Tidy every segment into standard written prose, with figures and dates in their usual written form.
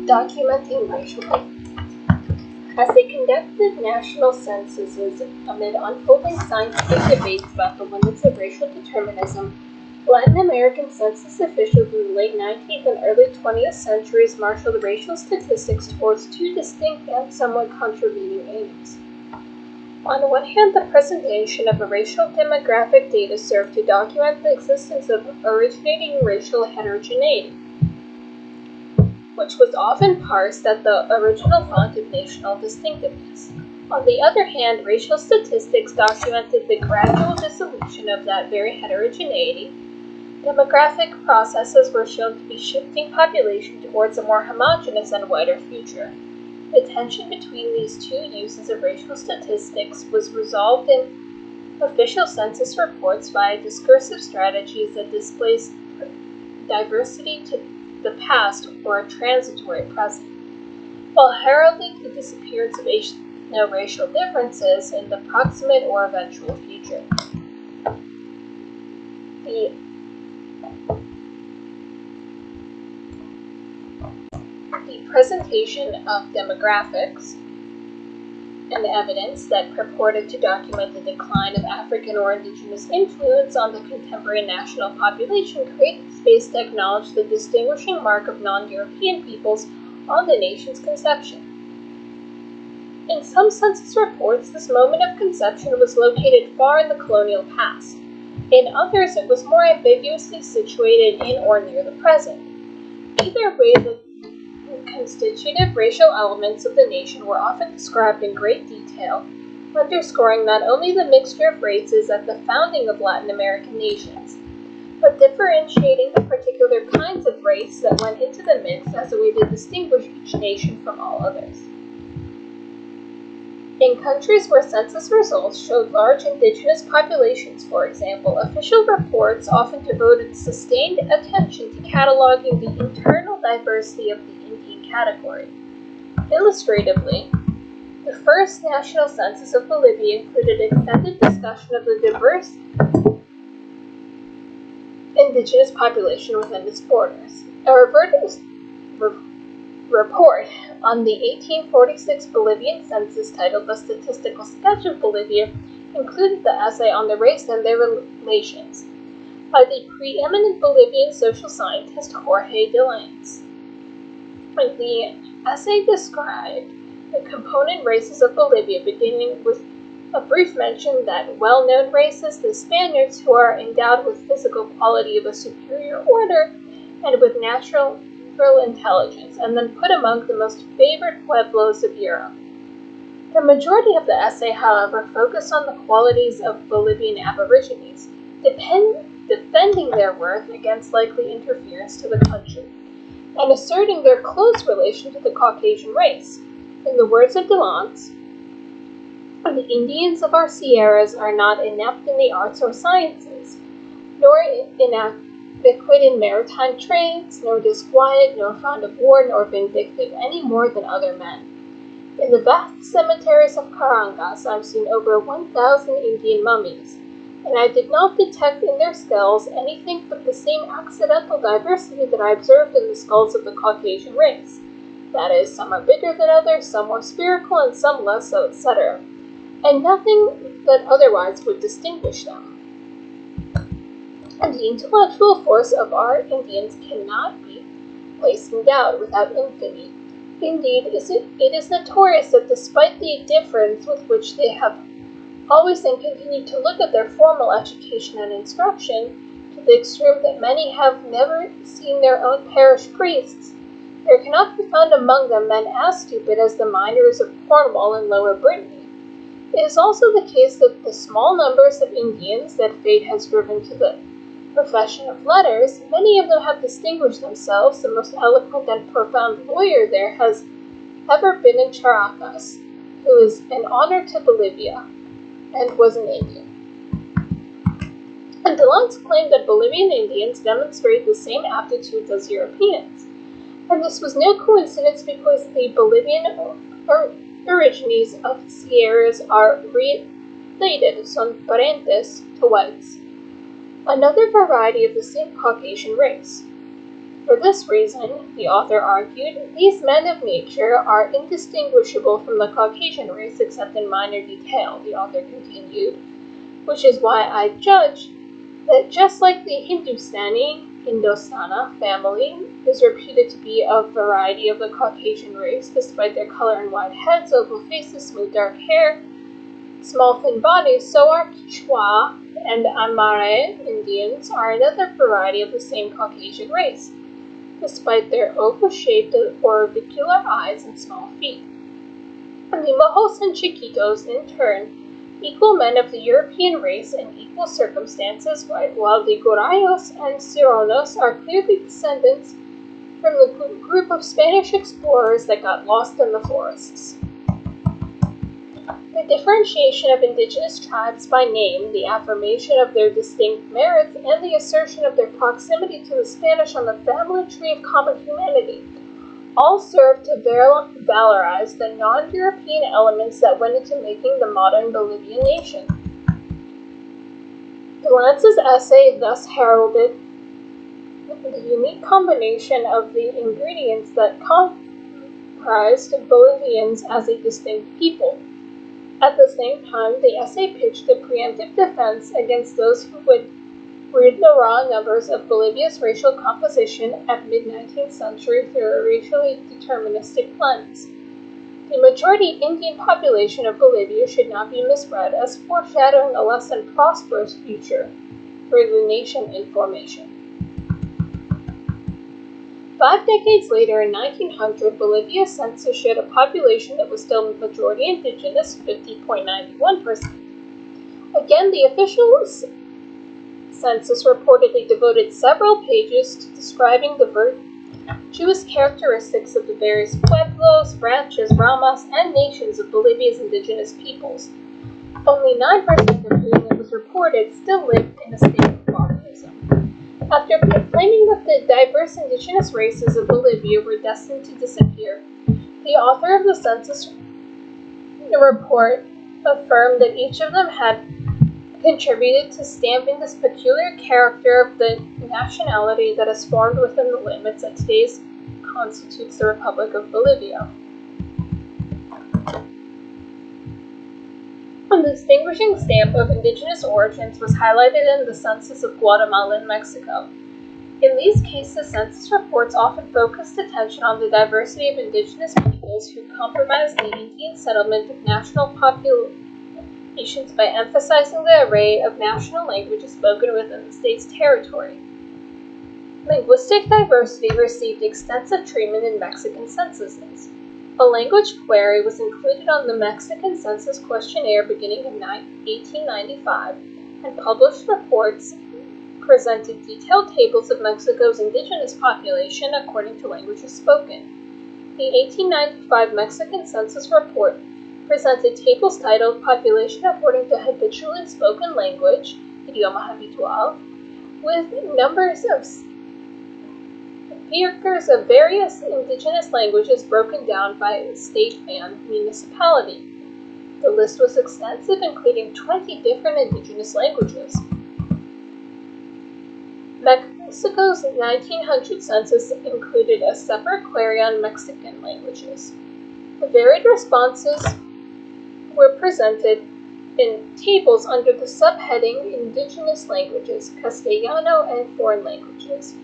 Documenting racial As they conducted national censuses amid unfolding scientific debates about the limits of racial determinism, Latin American census officials in the late 19th and early 20th centuries marshaled racial statistics towards two distinct and somewhat contravening aims. On the one hand, the presentation of a racial demographic data served to document the existence of originating racial heterogeneity, which was often parsed at the original font of national distinctiveness. On the other hand, racial statistics documented the gradual dissolution of that very heterogeneity. Demographic processes were shown to be shifting population towards a more homogeneous and wider future. The tension between these two uses of racial statistics was resolved in official census reports via discursive strategies that displace diversity to the past or a transitory present, while heralding the disappearance of racial differences in the proximate or eventual future. The presentation of demographics and evidence that purported to document the decline of African or indigenous influence on the contemporary national population created space to acknowledge the distinguishing mark of non-European peoples on the nation's conception. In some census reports, this moment of conception was located far in the colonial past. In others, it was more ambiguously situated in or near the present. Either way, the constitutive racial elements of the nation were often described in great detail, underscoring not only the mixture of races at the founding of Latin American nations, but differentiating the particular kinds of race that went into the mix as a way to distinguish each nation from all others. In countries where census results showed large indigenous populations, for example, official reports often devoted sustained attention to cataloging the internal diversity of the Indian category. Illustratively, the first national census of Bolivia included extended discussion of the diverse indigenous population within its borders. A report on the 1846 Bolivian census titled The Statistical Sketch of Bolivia included the essay on the race and their relations by the preeminent Bolivian social scientist Jorge de Lanz. The essay described the component races of Bolivia, beginning with a brief mention that well-known races, the Spaniards, who are endowed with physical quality of a superior order and with natural intelligence, and then put among the most favored pueblos of Europe. The majority of the essay, however, focused on the qualities of Bolivian aborigines, defending their worth against likely interference to the country, and asserting their close relation to the Caucasian race. In the words of de Lanz, the Indians of our Sierras are not inept in the arts or sciences, nor inadequate in maritime trades, nor disquiet, nor fond of war, nor vindictive, any more than other men. In the vast cemeteries of Carangas, I've seen over 1,000 Indian mummies, and I did not detect in their skulls anything but the same accidental diversity that I observed in the skulls of the Caucasian race. That is, some are bigger than others, some more spherical, and some less so, etc., and nothing that otherwise would distinguish them. And the intellectual force of our Indians cannot be placed in doubt without infamy. Indeed, it is notorious that despite the indifference with which they have always and continue to look at their formal education and instruction, to the extreme that many have never seen their own parish priests, there cannot be found among them men as stupid as the miners of Cornwall and Lower Brittany. It is also the case that the small numbers of Indians that fate has driven to the profession of letters, many of them have distinguished themselves. The most eloquent and profound lawyer there has ever been in Caracas, who is an honor to Bolivia, and was an Indian. And de Lanz claimed that Bolivian Indians demonstrate the same aptitudes as Europeans, and this was no coincidence because the Bolivian origines of Sierras are related, son parientes, to whites, another variety of the same Caucasian race. For this reason, the author argued, these men of nature are indistinguishable from the Caucasian race except in minor detail, the author continued, which is why I judge that just like the Hindustana family is reputed to be a variety of the Caucasian race, despite their color and wide heads, oval faces, smooth dark hair, small thin bodies, so are Quichua and Amare Indians are another variety of the same Caucasian race, despite their oval-shaped orbicular eyes and small feet. And the Mojos and Chiquitos, in turn, equal men of the European race in equal circumstances, while the Gorayos and Cironos are clearly descendants from the group of Spanish explorers that got lost in the forests. The differentiation of indigenous tribes by name, the affirmation of their distinct merits, and the assertion of their proximity to the Spanish on the family tree of common humanity all serve to valorize the non-European elements that went into making the modern Bolivian nation. Delance's essay thus heralded the unique combination of the ingredients that comprised Bolivians as a distinct people. At the same time, the essay pitched a preemptive defense against those who would read the raw numbers of Bolivia's racial composition at mid-19th century through a racially deterministic lens. The majority Indian population of Bolivia should not be misread as foreshadowing a less than prosperous future for the nation in formation. 5 decades later, in 1900, Bolivia's census showed a population that was still majority indigenous, 50.91%. Again, the official census reportedly devoted several pages to describing the virtuous characteristics of the various pueblos, branches, ramas, and nations of Bolivia's indigenous peoples. Only 9% of whom it was reported still lived in a state of barbarism. After proclaiming that the diverse indigenous races of Bolivia were destined to disappear, the author of the census report affirmed that each of them had contributed to stamping this peculiar character of the nationality that is formed within the limits that today constitutes the Republic of Bolivia. A distinguishing stamp of indigenous origins was highlighted in the census of Guatemala and Mexico. In these cases, census reports often focused attention on the diversity of indigenous peoples who comprised the Indian settlement of national populations by emphasizing the array of national languages spoken within the state's territory. Linguistic diversity received extensive treatment in Mexican censuses. A language query was included on the Mexican Census Questionnaire beginning in 1895, and published reports presented detailed tables of Mexico's indigenous population according to languages spoken. The 1895 Mexican Census Report presented tables titled Population According to Habitually Spoken Language, Idioma Habitual, with numbers of speakers of various indigenous languages broken down by state and municipality. The list was extensive, including 20 different indigenous languages. Mexico's 1900 census included a separate query on Mexican languages. The varied responses were presented in tables under the subheading Indigenous Languages, Castellano, and Foreign Languages.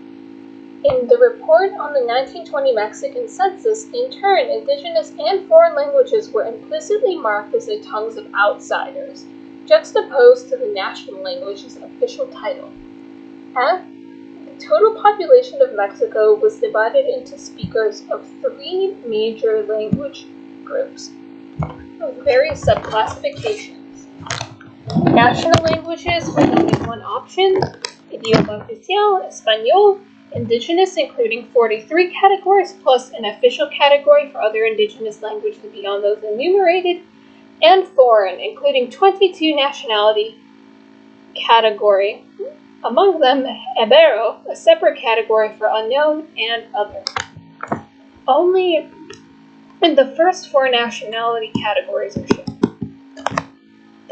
In the report on the 1920 Mexican census, in turn, indigenous and foreign languages were implicitly marked as the tongues of outsiders, juxtaposed to the national language's official title. And the total population of Mexico was divided into speakers of 3 major language groups, with various subclassifications. National languages with only one option, Idioma Oficial, Español, Indigenous, including 43 categories, plus an official category for other indigenous languages beyond those enumerated, and foreign, including 22 nationality category, among them Ibero, a separate category for unknown, and other. Only in the first 4 nationality categories are shown.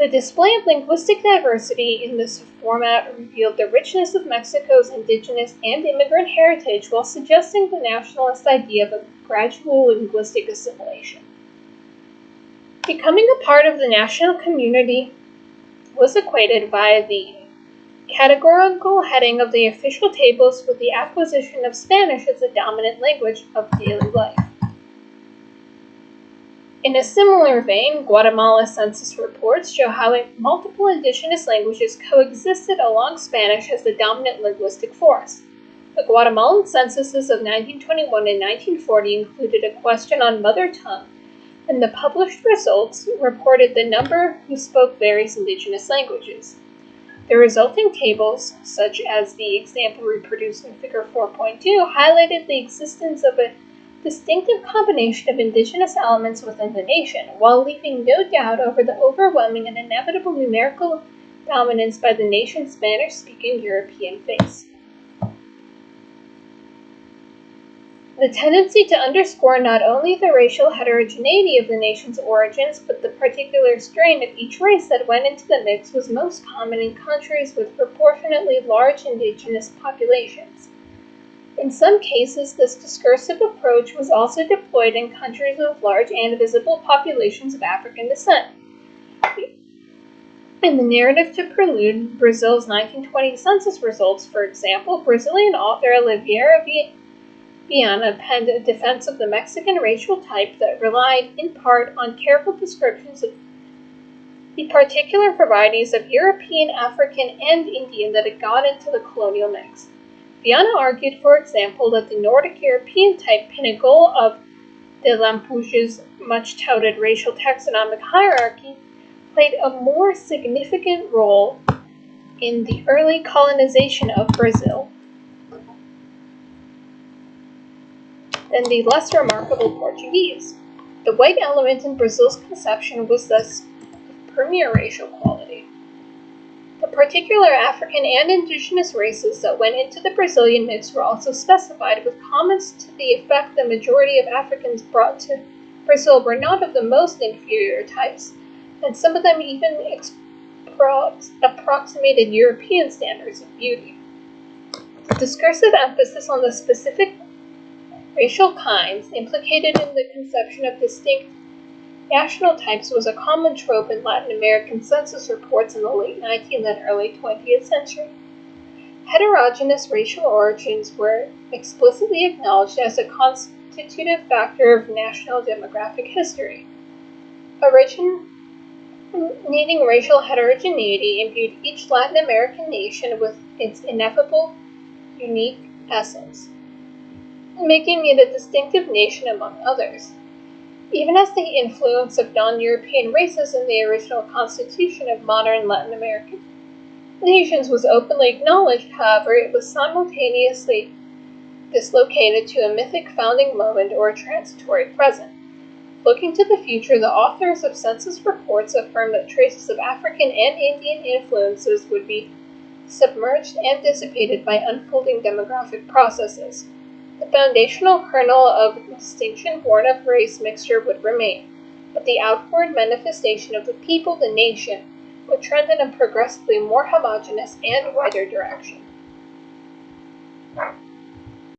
The display of linguistic diversity in this format revealed the richness of Mexico's indigenous and immigrant heritage while suggesting the nationalist idea of a gradual linguistic assimilation. Becoming a part of the national community was equated via the categorical heading of the official tables with the acquisition of Spanish as the dominant language of daily life. In a similar vein, Guatemala's census reports show how multiple indigenous languages coexisted along Spanish as the dominant linguistic force. The Guatemalan censuses of 1921 and 1940 included a question on mother tongue, and the published results reported the number who spoke various indigenous languages. The resulting tables, such as the example reproduced in Figure 4.2, highlighted the existence of a distinctive combination of indigenous elements within the nation, while leaving no doubt over the overwhelming and inevitable numerical dominance by the nation's Spanish-speaking European face. The tendency to underscore not only the racial heterogeneity of the nation's origins, but the particular strain of each race that went into the mix was most common in countries with proportionately large indigenous populations. In some cases, this discursive approach was also deployed in countries with large and visible populations of African descent. In the narrative to prelude Brazil's 1920 census results, for example, Brazilian author Oliveira Viana penned a defense of the Mexican racial type that relied, in part, on careful descriptions of the particular varieties of European, African, and Indian that had got into the colonial mix. Viana argued, for example, that the Nordic European type pinnacle of de Lampuche's much-touted racial taxonomic hierarchy played a more significant role in the early colonization of Brazil than the less remarkable Portuguese. The white element in Brazil's conception was thus of premier racial quality. The particular African and indigenous races that went into the Brazilian mix were also specified, with comments to the effect the majority of Africans brought to Brazil were not of the most inferior types, and some of them even approximated European standards of beauty. The discursive emphasis on the specific racial kinds implicated in the conception of distinct national types was a common trope in Latin American census reports in the late 19th and early 20th century. Heterogeneous racial origins were explicitly acknowledged as a constitutive factor of national demographic history. Originating racial heterogeneity imbued each Latin American nation with its ineffable, unique essence, making it a distinctive nation among others. Even as the influence of non-European races in the original constitution of modern Latin American nations was openly acknowledged, however, it was simultaneously dislocated to a mythic founding moment or a transitory present. Looking to the future, the authors of census reports affirm that traces of African and Indian influences would be submerged and dissipated by unfolding demographic processes. The foundational kernel of distinction born of race mixture would remain, but the outward manifestation of the people, the nation, would trend in a progressively more homogeneous and wider direction.